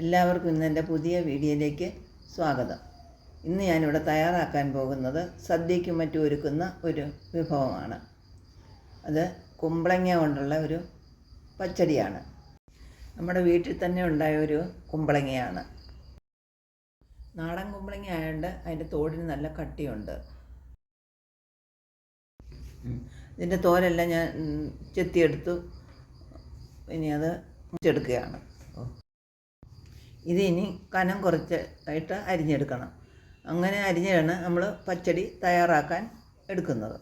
എല്ലാവർക്കും ഇന്ന് എൻ്റെ പുതിയ വീഡിയോയിലേക്ക് സ്വാഗതം. ഇന്ന് ഞാനിവിടെ തയ്യാറാക്കാൻ പോകുന്നത് സദ്യയ്ക്കും മറ്റും ഒരുക്കുന്ന ഒരു വിഭവമാണ്. അത് കുമ്പളങ്ങ കൊണ്ടുള്ള ഒരു പച്ചടിയാണ്. നമ്മുടെ വീട്ടിൽ തന്നെ ഉണ്ടായ ഒരു കുമ്പളങ്ങയാണ്. നാടൻ കുമ്പളങ്ങ ആയതുകൊണ്ട് അതിൻ്റെ തോടിന് നല്ല കട്ടിയുണ്ട്. ഇതിൻ്റെ തോലെല്ലാം ഞാൻ ചെത്തിയെടുത്തു. ഇനി അത് മുറിച്ചെടുക്കുകയാണ്. ഇതിനി കനം കുറച്ചായിട്ട് അരിഞ്ഞെടുക്കണം. അങ്ങനെ അരിഞ്ഞാണ് നമ്മൾ പച്ചടി തയ്യാറാക്കാൻ എടുക്കുന്നത്.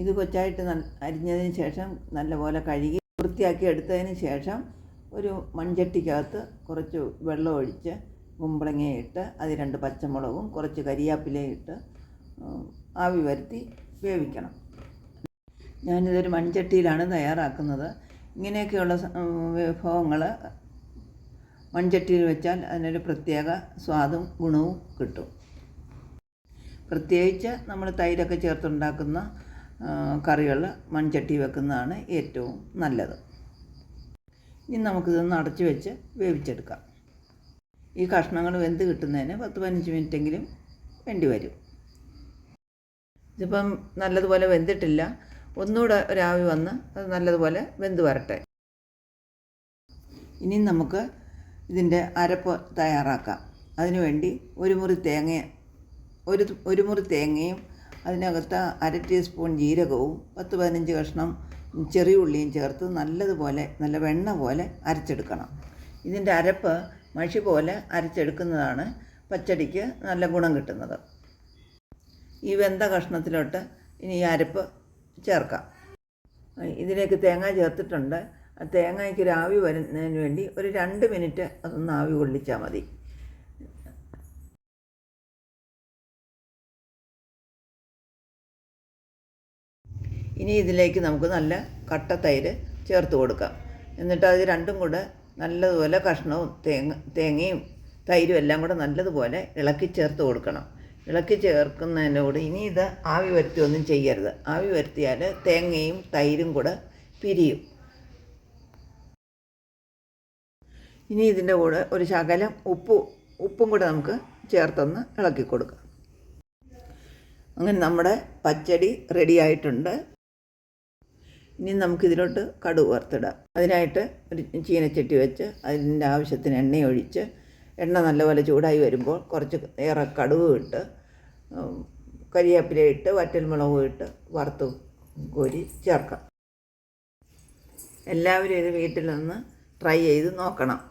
ഇത് കൊച്ചായിട്ട് അരിഞ്ഞതിന് ശേഷം നല്ലപോലെ കഴുകി വൃത്തിയാക്കി എടുത്തതിന് ശേഷം ഒരു മൺചട്ടിക്കകത്ത് കുറച്ച് വെള്ളം ഒഴിച്ച് കുമ്പളങ്ങയിട്ട് അത് 2 പച്ചമുളകും കുറച്ച് കരിയാപ്പിലയിട്ട് ആവി വരുത്തി വേവിക്കണം. ഞാനിതൊരു മൺചട്ടിയിലാണ് തയ്യാറാക്കുന്നത്. ഇങ്ങനെയൊക്കെയുള്ള വിഭവങ്ങൾ മൺചട്ടിയിൽ വെച്ചാൽ അതിനൊരു പ്രത്യേക സ്വാദും ഗുണവും കിട്ടും. പ്രത്യേകിച്ച് നമ്മൾ തൈരൊക്കെ ചേർത്തുണ്ടാക്കുന്ന കറികൾ മൺചട്ടി വെക്കുന്നതാണ് ഏറ്റവും നല്ലത്. ഇനി നമുക്കിതൊന്ന് അടച്ചു വെച്ച് വേവിച്ചെടുക്കാം. ഈ കഷ്ണങ്ങൾ വെന്ത് കിട്ടുന്നതിന് 10-15 മിനിറ്റെങ്കിലും വേണ്ടി വരും. ഇതിപ്പം നല്ലതുപോലെ വെന്തിട്ടില്ല. ഒന്നുകൂടെ ഒരാവി വന്ന് അത് നല്ലതുപോലെ വെന്ത് വരട്ടെ. ഇനി നമുക്ക് ഇതിൻ്റെ അരപ്പ് തയ്യാറാക്കാം. അതിനുവേണ്ടി ഒരു മുറി തേങ്ങയും അതിനകത്ത് 1/2 ടീസ്പൂൺ ജീരകവും 10-15 കഷ്ണം ചെറിയ ഉള്ളിയും ചേർത്ത് നല്ലതുപോലെ നല്ല വെണ്ണ പോലെ അരച്ചെടുക്കണം. ഇതിൻ്റെ അരപ്പ് മഷി പോലെ അരച്ചെടുക്കുന്നതാണ് പച്ചടിക്ക് നല്ല ഗുണം കിട്ടുന്നത്. ഈ വെന്ത കഷ്ണത്തിലോട്ട് ഇനി ഈ അരപ്പ് ചേർക്കാം. ഇതിലേക്ക് തേങ്ങ ചേർത്തിട്ടുണ്ട്. ആ തേങ്ങയ്ക്ക് ഒരു ആവി വരുന്നതിന് വേണ്ടി ഒരു 2 മിനിറ്റ് അതൊന്ന് ആവി കൊള്ളിച്ചാൽ മതി. ഇനി ഇതിലേക്ക് നമുക്ക് നല്ല കട്ട തൈര് ചേർത്ത് കൊടുക്കാം. എന്നിട്ട് അത് രണ്ടും കൂടെ നല്ലതുപോലെ കഷ്ണവും തേങ്ങയും തൈരും എല്ലാം കൂടെ നല്ലതുപോലെ ഇളക്കി ചേർത്ത് കൊടുക്കണം. ഇളക്കി ചേർക്കുന്നതിനോട് ഇനി ഇത് ആവി വരുത്തിയൊന്നും ചെയ്യരുത്. ആവി വരുത്തിയാൽ തേങ്ങയും തൈരും കൂടെ പിരിയും. ഇനി ഇതിൻ്റെ കൂടെ ഒരു ശകലം ഉപ്പും കൂടെ നമുക്ക് ചേർത്തൊന്ന് ഇളക്കി കൊടുക്കാം. അങ്ങനെ നമ്മുടെ പച്ചടി റെഡി ആയിട്ടുണ്ട്. ഇനി നമുക്കിതിലോട്ട് കടുക് വറുത്തിടാം. അതിനായിട്ട് ഒരു ചീനച്ചട്ടി വെച്ച് അതിൻ്റെ ആവശ്യത്തിന് എണ്ണയൊഴിച്ച് എണ്ണ നല്ലപോലെ ചൂടായി വരുമ്പോൾ കുറച്ച് ഏറെ കടുക് ഇട്ട് കരിവേപ്പില ഇട്ട് വറ്റൽമുളകും ഇട്ട് വറുത്ത് കോരി ചേർക്കാം. എല്ലാവരും ഇത് വീട്ടിൽ നിന്ന് ട്രൈ ചെയ്ത് നോക്കണം.